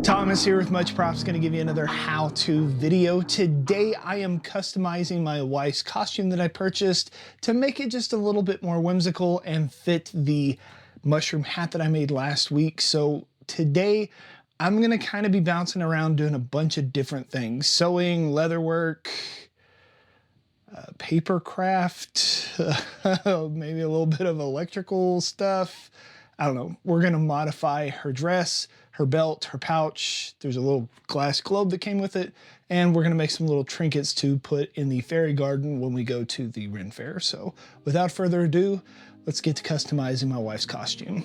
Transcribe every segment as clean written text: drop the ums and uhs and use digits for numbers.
Thomas here with Much Props, going to give you another how-to video. Today I am customizing my wife's costume that I purchased to make it just a little bit more whimsical and fit the mushroom hat that I made last week. So today I'm going to kind of be bouncing around doing a bunch of different things. Sewing, leatherwork, paper craft, maybe a little bit of electrical stuff. I don't know. We're going to modify her dress, her belt, her pouch. There's a little glass globe that came with it. And we're going to make some little trinkets to put in the fairy garden when we go to the Ren Fair. So without further ado, let's get to customizing my wife's costume.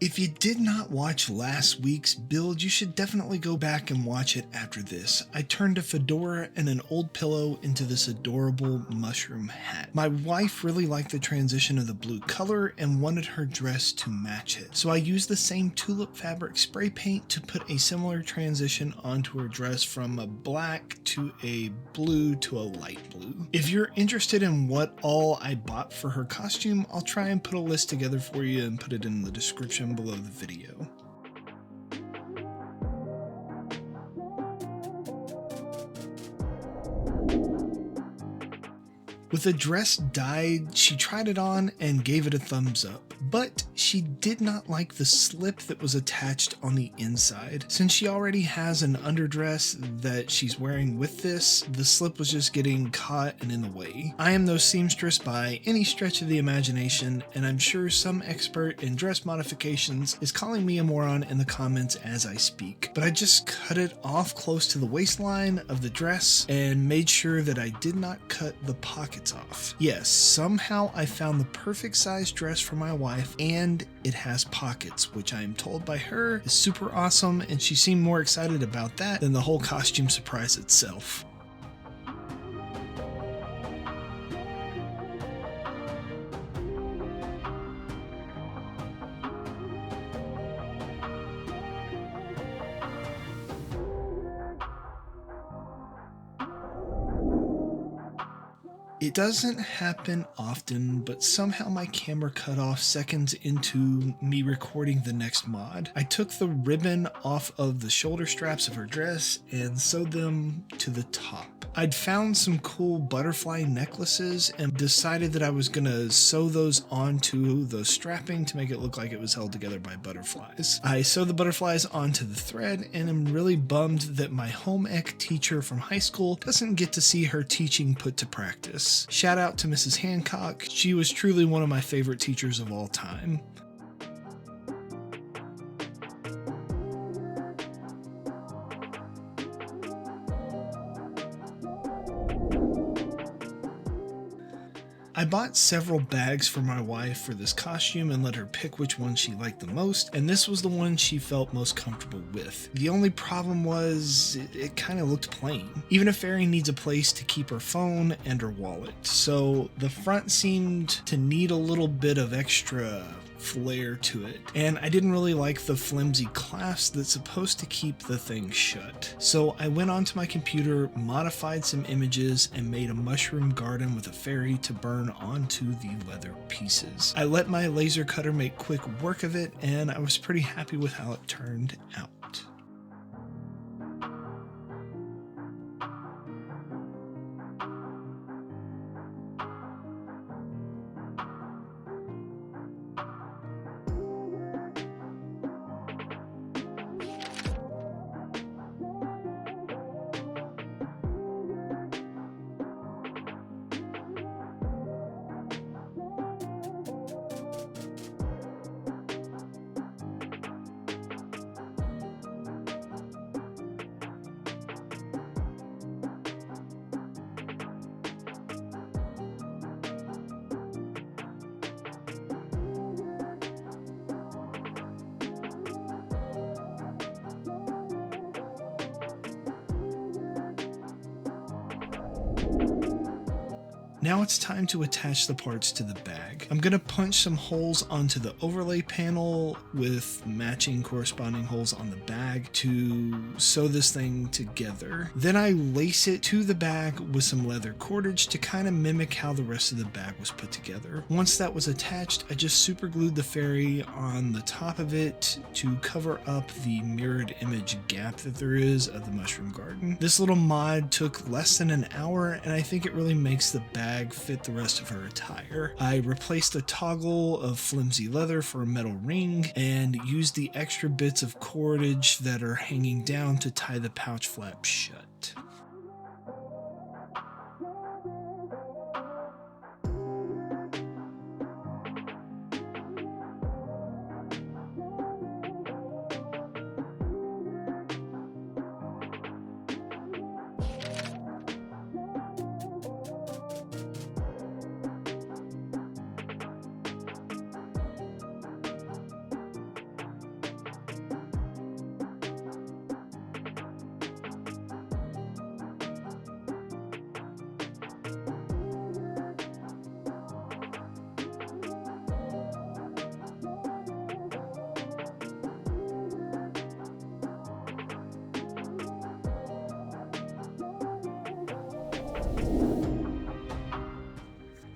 If you did not watch last week's build, you should definitely go back and watch it after this. I turned a fedora and an old pillow into this adorable mushroom hat. My wife really liked the transition of the blue color and wanted her dress to match it. So I used the same tulip fabric spray paint to put a similar transition onto her dress from a black to a blue to a light blue. If you're interested in what all I bought for her costume, I'll try and put a list together for you and put it in the description below the video. With the dress dyed, she tried it on and gave it a thumbs up, but she did not like the slip that was attached on the inside. Since she already has an underdress that she's wearing with this, the slip was just getting caught and in the way. I am no seamstress by any stretch of the imagination, and I'm sure some expert in dress modifications is calling me a moron in the comments as I speak. But I just cut it off close to the waistline of the dress and made sure that I did not cut the pockets off. Yes, somehow I found the perfect size dress for my wife, and it has pockets, which I am told by her is super awesome, and she seemed more excited about that than the whole costume surprise itself. It doesn't happen often, but somehow my camera cut off seconds into me recording the next mod. I took the ribbon off of the shoulder straps of her dress and sewed them to the top. I'd found some cool butterfly necklaces and decided that I was gonna sew those onto the strapping to make it look like it was held together by butterflies. I sewed the butterflies onto the thread and am really bummed that my home ec teacher from high school doesn't get to see her teaching put to practice. Shout out to Mrs. Hancock. She was truly one of my favorite teachers of all time. I bought several bags for my wife for this costume and let her pick which one she liked the most, and this was the one she felt most comfortable with. The only problem was it kind of looked plain. Even a fairy needs a place to keep her phone and her wallet, so the front seemed to need a little bit of extra flair to it, and I didn't really like the flimsy clasp that's supposed to keep the thing shut. So I went onto my computer, modified some images, and made a mushroom garden with a fairy to burn onto the leather pieces. I let my laser cutter make quick work of it, and I was pretty happy with how it turned out. Now it's time to attach the parts to the bag. I'm gonna punch some holes onto the overlay panel with matching corresponding holes on the bag to sew this thing together. Then I lace it to the bag with some leather cordage to kind of mimic how the rest of the bag was put together. Once that was attached, I just super glued the fairy on the top of it to cover up the mirrored image gap that there is of the mushroom garden. This little mod took less than an hour, and I think it really makes the bag fit the rest of her attire. I replaced a toggle of flimsy leather for a metal ring and used the extra bits of cordage that are hanging down to tie the pouch flap shut.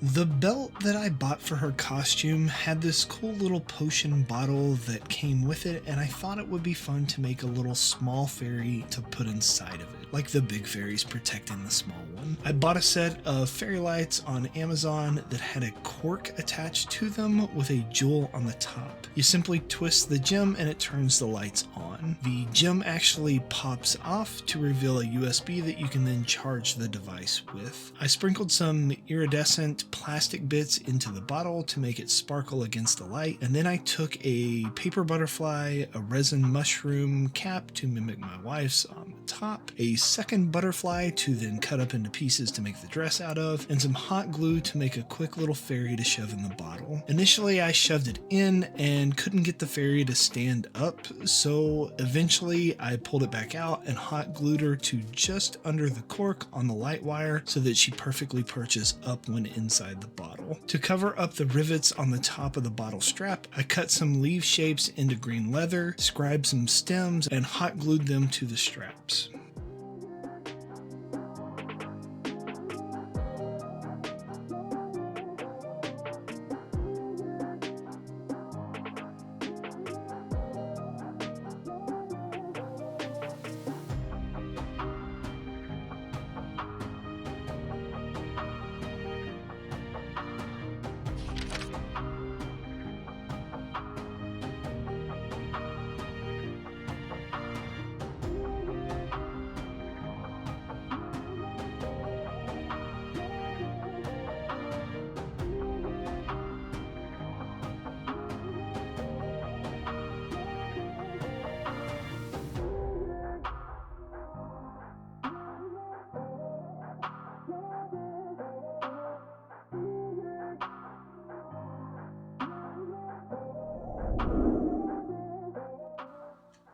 The belt that I bought for her costume had this cool little potion bottle that came with it, and I thought it would be fun to make a little small fairy to put inside of it, like the big fairies protecting the small one. I bought a set of fairy lights on Amazon that had a cork attached to them with a jewel on the top. You simply twist the gem and it turns the lights on. The gem actually pops off to reveal a USB that you can then charge the device with. I sprinkled some iridescent plastic bits into the bottle to make it sparkle against the light, and then I took a paper butterfly, a resin mushroom cap to mimic my wife's on the top, a second butterfly to then cut up into pieces to make the dress out of, and some hot glue to make a quick little fairy to shove in the bottle. Initially I shoved it in and couldn't get the fairy to stand up, so eventually I pulled it back out and hot glued her to just under the cork on the light wire so that she perfectly perches up when inside the bottle. To cover up the rivets on the top of the bottle strap, I cut some leaf shapes into green leather, scribed some stems, and hot glued them to the straps.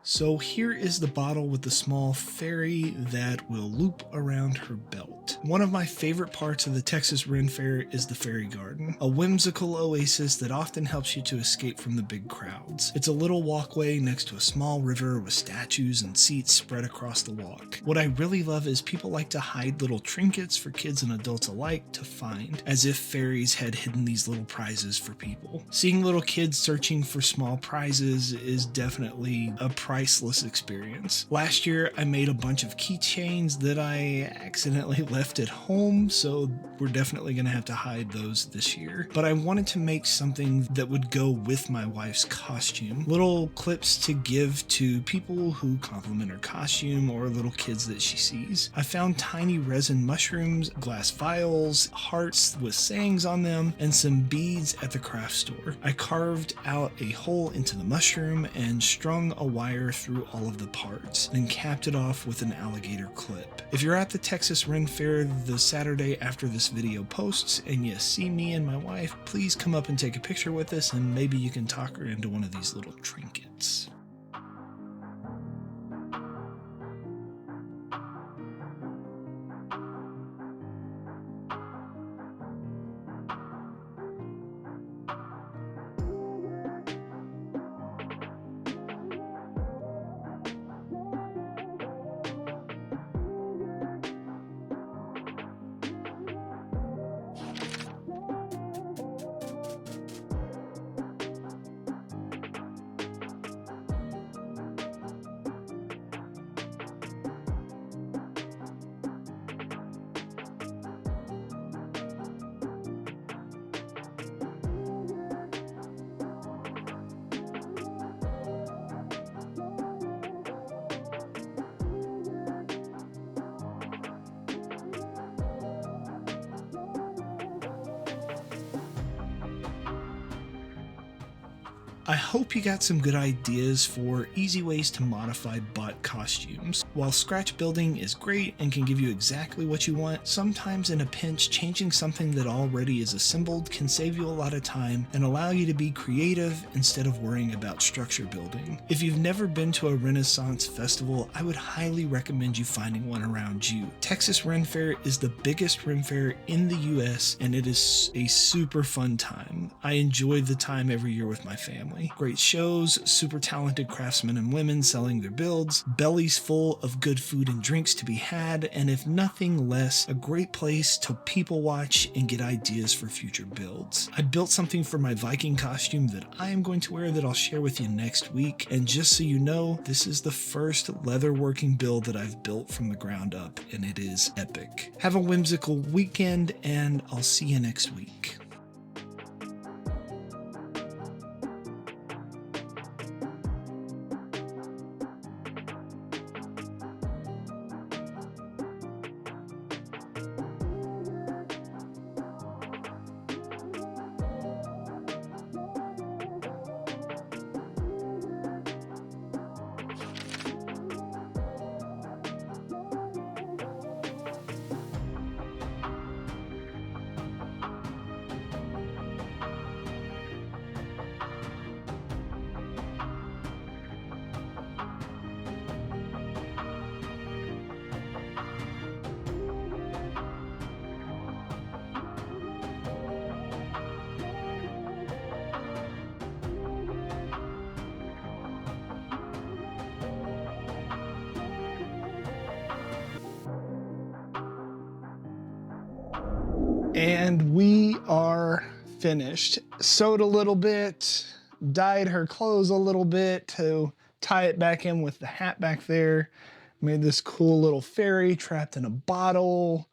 So here is the bottle with the small fairy that will loop around her belt. One of my favorite parts of the Texas Ren Fair is the fairy garden, a whimsical oasis that often helps you to escape from the big crowds. It's a little walkway next to a small river with statues and seats spread across the walk. What I really love is people like to hide little trinkets for kids and adults alike to find, as if fairies had hidden these little prizes for people. Seeing little kids searching for small prizes is definitely a priceless experience. Last year I made a bunch of keychains that I accidentally left at home, so we're definitely going to have to hide those this year. But I wanted to make something that would go with my wife's costume. Little clips to give to people who compliment her costume or little kids that she sees. I found tiny resin mushrooms, glass vials, hearts with sayings on them, and some beads at the craft store. I carved out a hole into the mushroom and strung a wire through all of the parts, then capped it off with an alligator clip. If you're at the Texas Ren Fair the Saturday after this video posts and you see me and my wife, please come up and take a picture with us, and maybe you can talk her into one of these little trinkets. I hope you got some good ideas for easy ways to modify bot costumes. While scratch building is great and can give you exactly what you want, sometimes in a pinch, changing something that already is assembled can save you a lot of time and allow you to be creative instead of worrying about structure building. If you've never been to a Renaissance festival, I would highly recommend you finding one around you. Texas Ren Fair is the biggest Ren Fair in the US, and it is a super fun time. I enjoy the time every year with my family. Great shows, super talented craftsmen and women selling their builds, bellies full of good food and drinks to be had, and if nothing less, a great place to people watch and get ideas for future builds. I built something for my Viking costume that I am going to wear that I'll share with you next week, and just so you know, this is the first leatherworking build that I've built from the ground up, and it is epic. Have a whimsical weekend, and I'll see you next week. And we are finished. Sewed a little bit, dyed her clothes a little bit to tie it back in with the hat back there. Made this cool little fairy trapped in a bottle.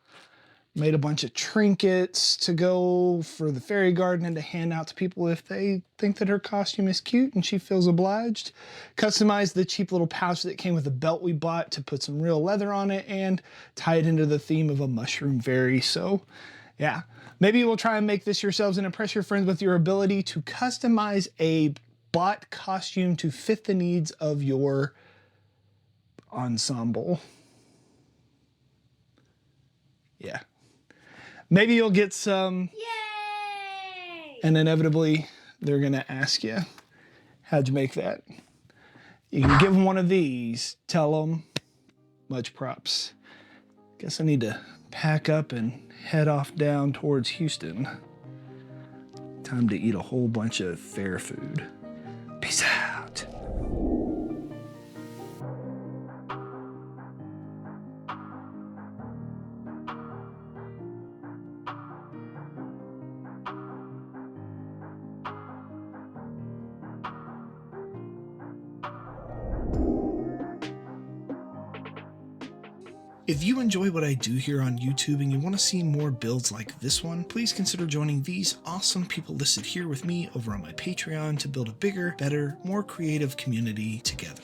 Made a bunch of trinkets to go for the fairy garden and to hand out to people if they think that her costume is cute and she feels obliged. Customized the cheap little pouch that came with the belt we bought to put some real leather on it and tie it into the theme of a mushroom fairy. So yeah, maybe we'll try and make this yourselves and impress your friends with your ability to customize a bot costume to fit the needs of your ensemble. Yeah. Maybe you'll get some. Yay! And inevitably, they're going to ask you, how'd you make that? You can give them one of these, tell them, much props. Guess I need to pack up and head off down towards Houston. Time to eat a whole bunch of fair food. Peace out. If you enjoy what I do here on YouTube and you want to see more builds like this one, please consider joining these awesome people listed here with me over on my Patreon to build a bigger, better, more creative community together.